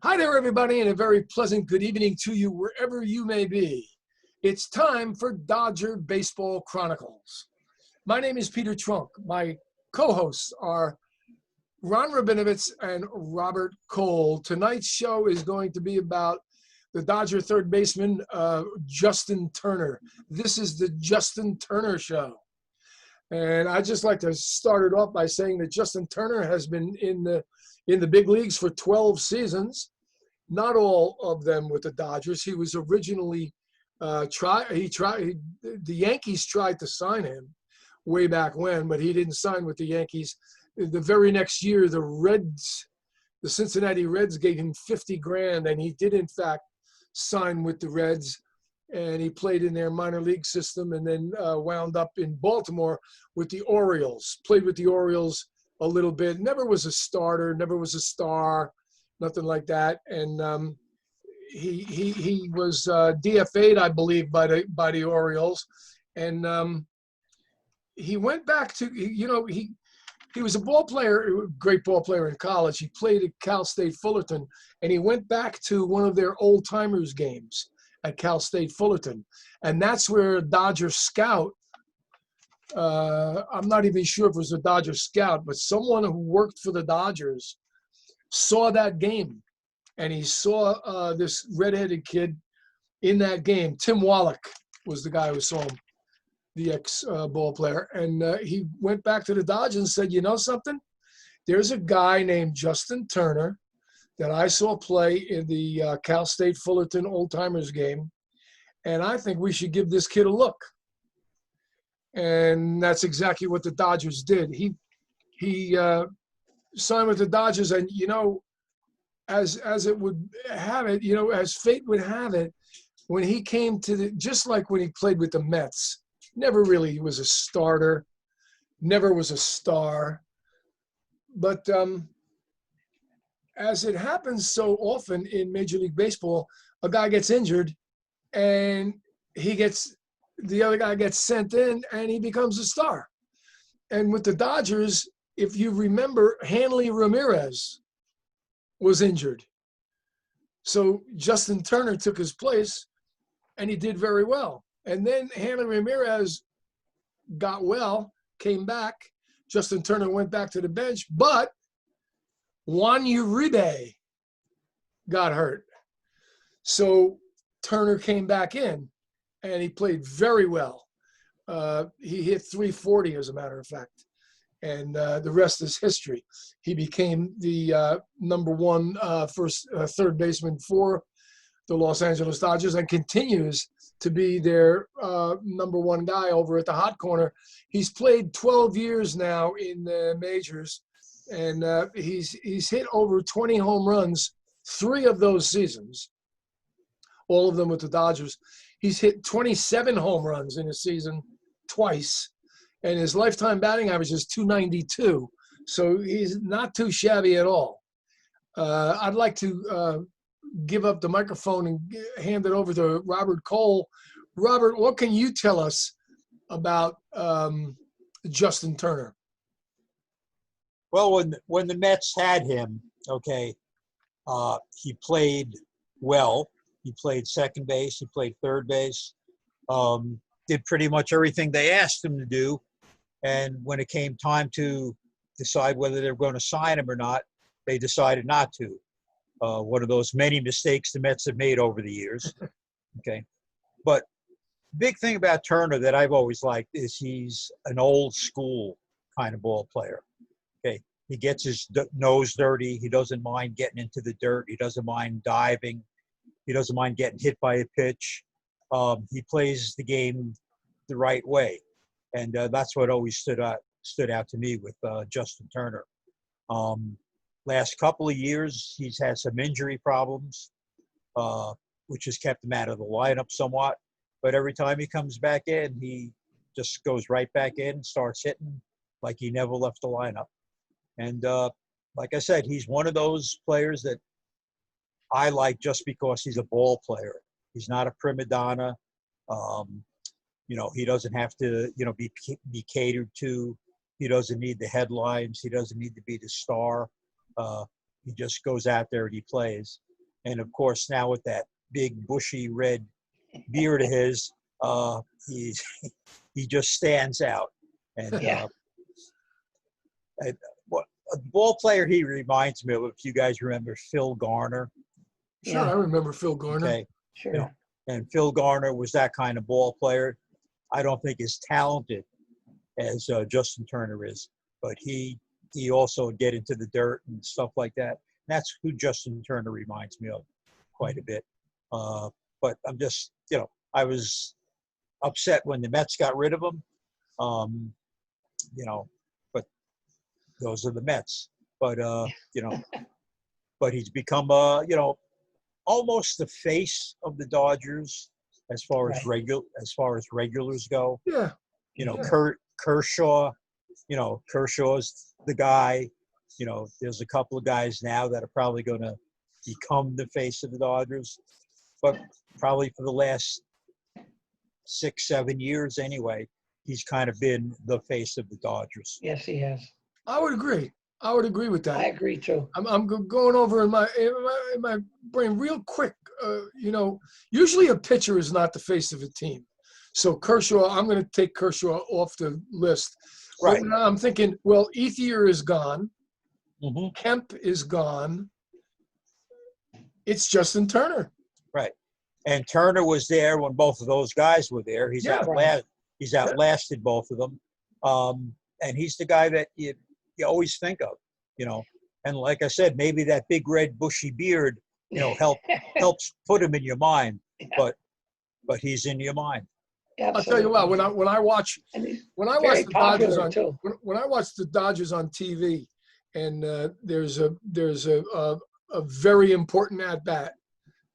Hi there, everybody, and a very pleasant good evening to you wherever you may be. It's time for Dodger Baseball Chronicles. My name is Peter Trunk. My co-hosts are Ron Rabinovitz and Robert Cole. Tonight's show is going to be about the Dodger third baseman, Justin Turner. This is the Justin Turner Show. And I'd just like to start it off by saying that Justin Turner has been in the big leagues for 12 seasons. Not all of them with the Dodgers. He was originally the Yankees tried to sign him way back when, but he didn't sign with the Yankees. The very next year, the Cincinnati Reds gave him $50,000, and he did in fact sign with the Reds. And he played in their minor league system, and then wound up in Baltimore with the Orioles. Played with the Orioles a little bit. Never was a starter. Never was a star. Nothing like that. And he was DFA'd, I believe, by the Orioles. And he went back to, he was a ball player, great ball player in college. He played at Cal State Fullerton, and he went back to one of their old timers games at Cal State Fullerton. And that's where a Dodger scout, I'm not even sure if it was a Dodger scout, but someone who worked for the Dodgers saw that game. And he saw this redheaded kid in that game. Tim Wallach was the guy who saw him, the ex-ball player. And he went back to the Dodgers and said, you know something? There's a guy named Justin Turner that I saw play in the Cal State Fullerton Old Timers game, and I think we should give this kid a look. And that's exactly what the Dodgers did. He signed with the Dodgers, and as it would have it, as fate would have it, when he came to just like when he played with the Mets, never really was a starter, never was a star, but as it happens so often in Major League Baseball, a guy gets injured and the other guy gets sent in and he becomes a star. And with the Dodgers, if you remember, Hanley Ramirez was injured. So Justin Turner took his place and he did very well. And then Hanley Ramirez got well, came back. Justin Turner went back to the bench, but Juan Uribe got hurt. So Turner came back in, and he played very well. He hit 340, as a matter of fact. And the rest is history. He became the number one third baseman for the Los Angeles Dodgers and continues to be their number one guy over at the hot corner. He's played 12 years now in the majors. And he's hit over 20 home runs, 3 of those seasons, all of them with the Dodgers. He's hit 27 home runs in a season twice, and his lifetime batting average is .292. So he's not too shabby at all. I'd like to give up the microphone and hand it over to Robert Cole. Robert, what can you tell us about Justin Turner? Well, when the Mets had him, he played well. He played second base. He played third base. Did pretty much everything they asked him to do. And when it came time to decide whether they were going to sign him or not, they decided not to. One of those many mistakes the Mets have made over the years. But big thing about Turner that I've always liked is he's an old school kind of ball player. He gets his nose dirty. He doesn't mind getting into the dirt. He doesn't mind diving. He doesn't mind getting hit by a pitch. He plays the game the right way. And that's what always stood out to me with Justin Turner. Last couple of years, he's had some injury problems, which has kept him out of the lineup somewhat. But every time he comes back in, he just goes right back in and starts hitting like he never left the lineup. And like I said, he's one of those players that I like just because he's a ball player. He's not a prima donna. He doesn't have to, be catered to. He doesn't need the headlines. He doesn't need to be the star. He just goes out there and he plays. And of course, now with that big bushy red beard of his, he's he just stands out. And Yeah. What a ball player he reminds me of, if you guys remember Phil Garner. Sure, Yeah. I remember Phil Garner. Okay. Sure. You know, and Phil Garner was that kind of ball player. I don't think as talented as Justin Turner is, but he also get into the dirt and stuff like that. And that's who Justin Turner reminds me of quite a bit. But I'm just, I was upset when the Mets got rid of him. But those are the Mets. But but he's become almost the face of the Dodgers as far as regulars go. Yeah. Kershaw, Kershaw's the guy. There's a couple of guys now that are probably going to become the face of the Dodgers, but probably for the last 6-7 years anyway, he's kind of been the face of the Dodgers. Yes, he has. I would agree. I would agree with that. I agree too. I'm going over in my brain real quick. Usually a pitcher is not the face of a team. So Kershaw, I'm going to take Kershaw off the list. Right. But I'm thinking, well, Ethier is gone. Mm-hmm. Kemp is gone. It's Justin Turner. Right. And Turner was there when both of those guys were there. He's outlasted both of them. And he's the guy that you always think of, And like I said, maybe that big red bushy beard, helps put him in your mind. Yeah. But he's in your mind. Absolutely. I'll tell you what, when I watch the Dodgers on TV, and there's a very important at bat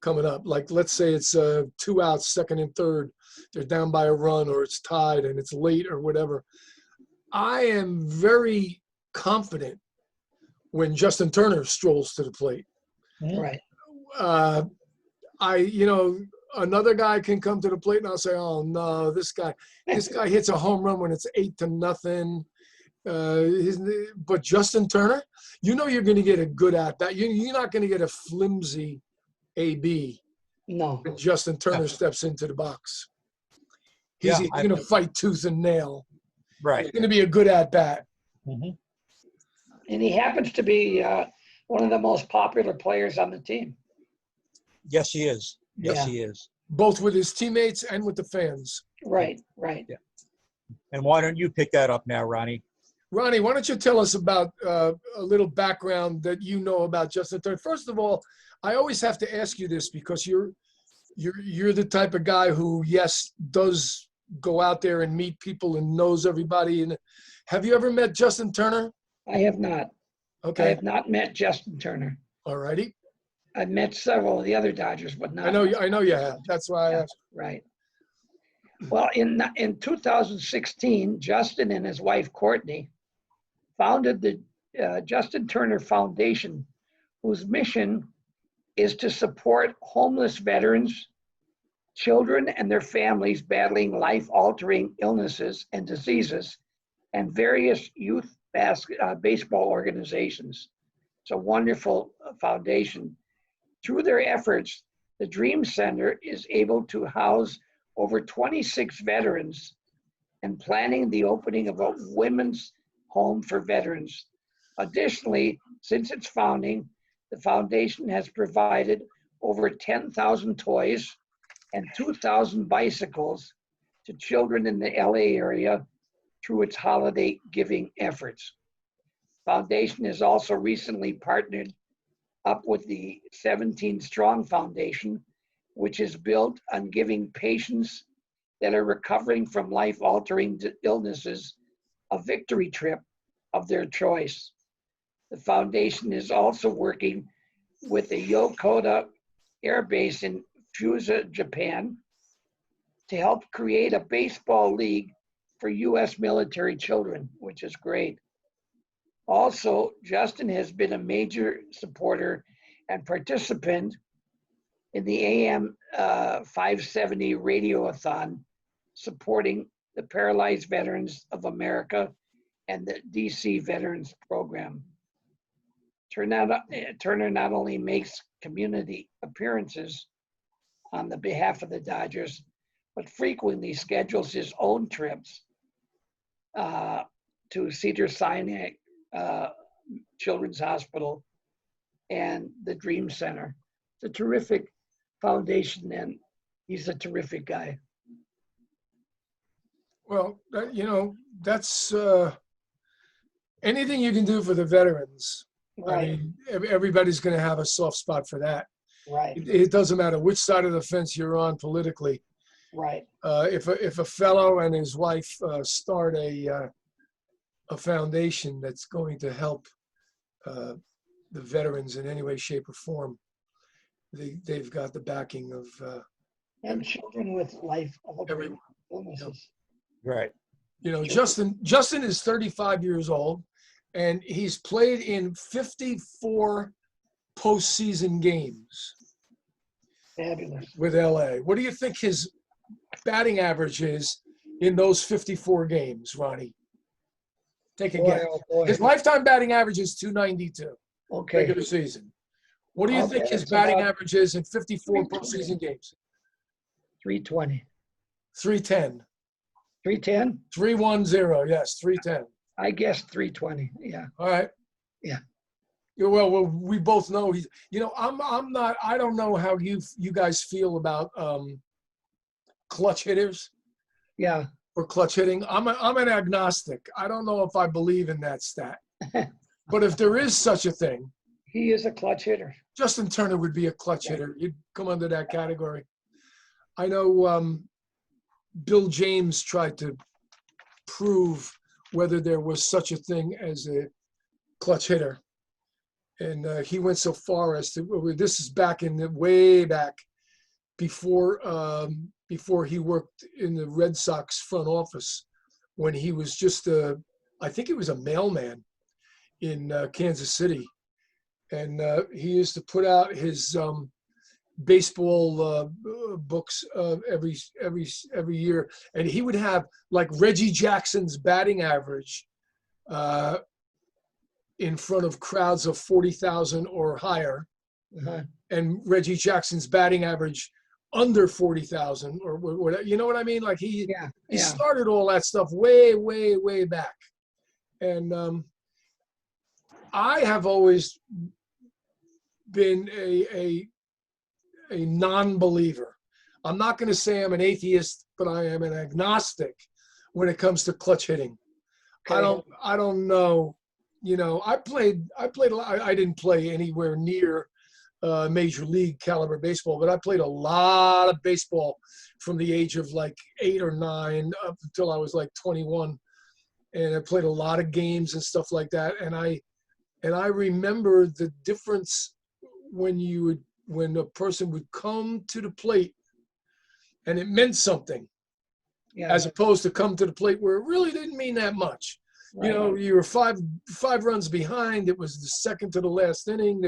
coming up. Like, let's say it's 2 outs, second and third, they're down by a run, or it's tied and it's late or whatever. I am very confident when Justin Turner strolls to the plate. Right. Another guy can come to the plate and I'll say, oh no, this guy hits a home run when it's 8-0. But Justin Turner, you're going to get a good at bat. You're not going to get a flimsy AB. No. When Justin Turner steps into the box. Yeah, He's going to fight tooth and nail. Right. It's going to be a good at bat. Mm-hmm. And he happens to be one of the most popular players on the team. Yes, he is. Yes, Yeah. he is. Both with his teammates and with the fans. Right. Yeah. And why don't you pick that up now, Ronnie? Ronnie, why don't you tell us about a little background that you know about Justin Turner? First of all, I always have to ask you this because you're the type of guy who, yes, does go out there and meet people and knows everybody. And have you ever met Justin Turner? I have not. Okay. I have not met Justin Turner. All righty. I've met several of the other Dodgers, but not. I know you have. That's why I asked. Right. Well, in 2016, Justin and his wife Courtney founded the Justin Turner Foundation, whose mission is to support homeless veterans, children and their families battling life-altering illnesses and diseases, and various youth baseball organizations. It's a wonderful foundation. Through their efforts, the Dream Center is able to house over 26 veterans and planning the opening of a women's home for veterans. Additionally, since its founding, the foundation has provided over 10,000 toys and 2,000 bicycles to children in the LA area through its holiday giving efforts. Foundation has also recently partnered up with the 17 Strong Foundation, which is built on giving patients that are recovering from life-altering illnesses a victory trip of their choice. The foundation is also working with the Yokota Air Base in Fusa, Japan, to help create a baseball league for U.S. military children, which is great. Also, Justin has been a major supporter and participant in the AM 570 Radiothon, supporting the Paralyzed Veterans of America and the DC Veterans Program. Turner not only makes community appearances on the behalf of the Dodgers, but frequently schedules his own trips to Cedars-Sinai Children's Hospital and the Dream Center. It's a terrific foundation, and he's a terrific guy. Well, that's anything you can do for the veterans. I Right, mean, everybody's going to have a soft spot for that. right, It doesn't matter which side of the fence you're on politically. right. If a fellow and his wife start a foundation that's going to help the veterans in any way, shape, or form, they've got the backing of And children with everyone. illnesses. Right. Justin is 35 years old, and he's played in 54 postseason games Fabulous. with LA. What do you think his batting average is in those 54 games, Ronnie? Take a Boy, guess. oh boy. His lifetime batting average is 292 Okay. regular season. What do you I'll think bet his it's batting about average is in 54 320. postseason games? 320. 310. 310? 310, yes, 310. I guess 320. Yeah. All right. Yeah. Yeah, well, we both know he's. I'm not. I don't know how you guys feel about clutch hitters Yeah. or clutch hitting. I'm an agnostic. I don't know if I believe in that stat. But if there is such a thing, He is a clutch hitter. Justin Turner would be a clutch hitter. You'd come under that category. I know Bill James tried to prove whether there was such a thing as a clutch hitter. And he went so far as to, this is back in way back before he worked in the Red Sox front office, when he was just I think he was a mailman in Kansas City. And he used to put out his baseball books every year, and he would have like Reggie Jackson's batting average in front of crowds of 40,000 or higher, Uh-huh. and Reggie Jackson's batting average under 40,000 or whatever. You know what I mean? Like he Yeah. started all that stuff way back, and I have always been a non-believer. I'm not going to say I'm an atheist, but I am an agnostic when it comes to clutch hitting. Okay. I don't know. I played a lot. I didn't play anywhere near major league caliber baseball, but I played a lot of baseball from the age of like 8 or 9 up until I was like 21. And I played a lot of games and stuff like that. And I remember the difference when a person would come to the plate and it meant something, Yeah. as opposed to come to the plate where it really didn't mean that much. Right. You were five runs behind. It was the second to the last inning.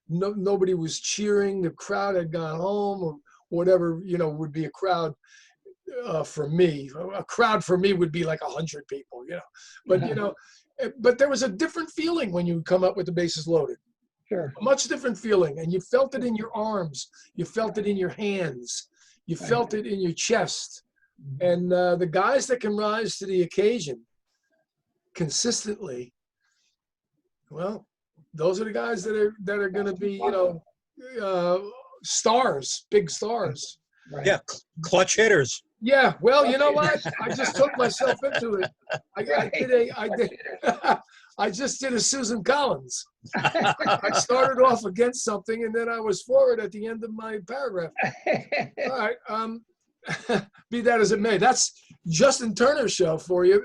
Nobody was cheering. The crowd had gone home, or whatever, would be a crowd for me. A crowd for me would be like 100 people, But, but there was a different feeling when you come up with the bases loaded. Sure. A much different feeling. And you felt it in your arms. You felt it in your hands. You felt it in your chest. And the guys that can rise to the occasion consistently, well, those are the guys that are going to be, stars, big stars. Right. Yeah, clutch hitters. Yeah, well, you know what? I just took myself into it. I just did a Susan Collins. I started off against something, and then I was for it at the end of my paragraph. All right. Be that as it may, that's Justin Turner's show for you.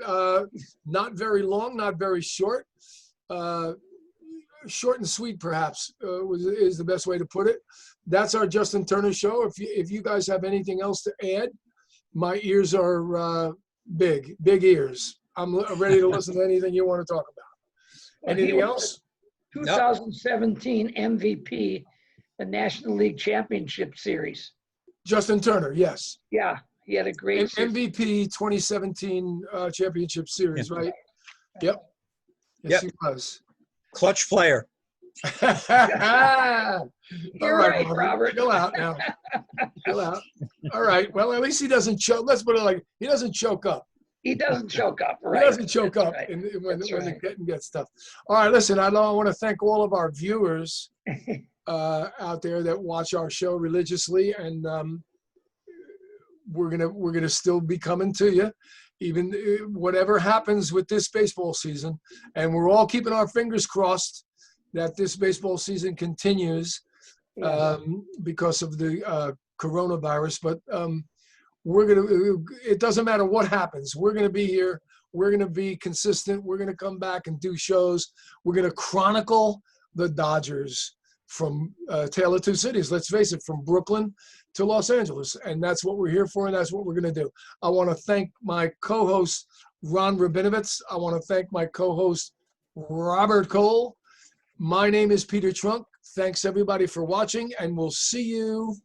Not very long, not very short. Short and sweet, perhaps, is the best way to put it. That's our Justin Turner show. If you guys have anything else to add, my ears are big ears. I'm ready to listen to anything you want to talk about. Anything else? 2017 MVP, the National League Championship Series. Justin Turner, yes. Yeah, he had a great season. MVP 2017 Championship Series, right? Yep. Yes, he was. Clutch player. All You're right, right, Robert. Chill out now. Chill out. All right. Well, at least he doesn't choke. Let's put it like he doesn't choke up. He doesn't choke up, He right? doesn't choke That's up right. when That's the right. getting gets tough. All right. Listen, I want to thank all of our viewers out there that watch our show religiously, and we're gonna still be coming to you, even whatever happens with this baseball season. And we're all keeping our fingers crossed that this baseball season continues Yes. because of the coronavirus. But it doesn't matter what happens. We're gonna be here. We're gonna be consistent. We're gonna come back and do shows. We're gonna chronicle the Dodgers from Tale of Two Cities. Let's face it, from Brooklyn to Los Angeles. And that's what we're here for, and that's what we're going to do. I want to thank my co-host, Ron Rabinovitz. I want to thank my co-host, Robert Cole. My name is Peter Trunk. Thanks, everybody, for watching, and we'll see you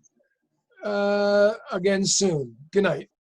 again soon. Good night.